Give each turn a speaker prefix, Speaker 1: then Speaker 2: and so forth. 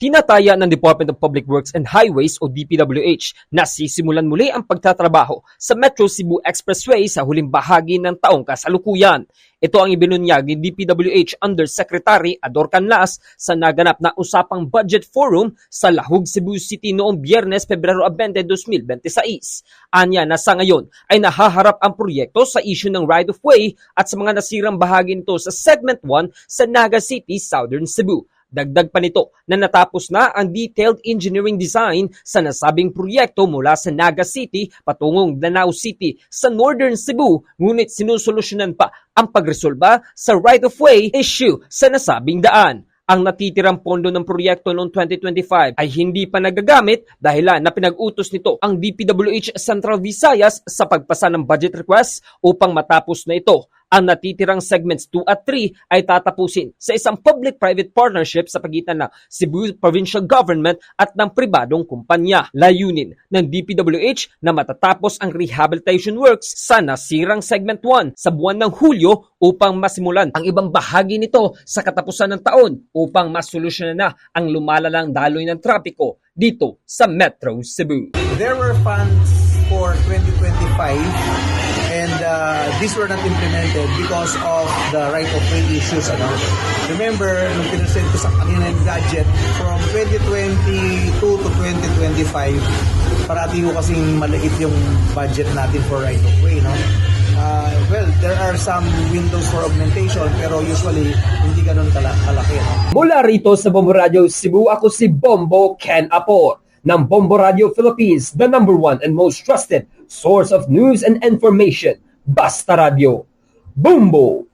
Speaker 1: Tinataya ng Department of Public Works and Highways o DPWH na sisimulan muli ang pagtatrabaho sa Metro Cebu Expressway sa huling bahagi ng taong kasalukuyan. Ito ang ibinunyag ni DPWH Undersecretary Ador Canlas sa naganap na usapang budget forum sa Lahug, Cebu City noong Biyernes, Pebrero 20, 2026. Anya na sa ngayon ay nahaharap ang proyekto sa issue ng right-of-way at sa mga nasirang bahagi nito sa Segment 1 sa Naga City, Southern Cebu. Dagdag pa nito na natapos na ang detailed engineering design sa nasabing proyekto mula sa Naga City patungong Danao City sa Northern Cebu, ngunit sinusolusyonan pa ang pagresolba sa right-of-way issue sa nasabing daan. Ang natitirang pondo ng proyekto noong 2025 ay hindi pa nagagamit dahilan na pinag-utos nito ang DPWH Central Visayas sa pagpasa ng budget request upang matapos na ito. Ang natitirang segments 2 at 3 ay tatapusin sa isang public-private partnership sa pagitan ng Cebu Provincial Government at ng pribadong kumpanya. Layunin ng DPWH na matatapos ang rehabilitation works sa nasirang segment 1 sa buwan ng Hulyo upang masimulan ang ibang bahagi nito sa katapusan ng taon upang masolusyonan na ang lumalalang daloy ng trapiko dito sa Metro Cebu.
Speaker 2: There were funds for 2025 and these were not implemented because of the right-of-way issues. Remember, nung pinresent ko sa kanina yung budget from 2022 to 2025, parati ko kasing maliit yung budget natin for right-of-way. Well, there are some windows for augmentation pero usually hindi ganun kalaki.
Speaker 1: Mula rito sa Bombo Radio Cebu, ako si Bombo Ken Apor ng Bombo Radio Philippines, the #1 and most trusted source of news and information. Basta Radio. Bombo!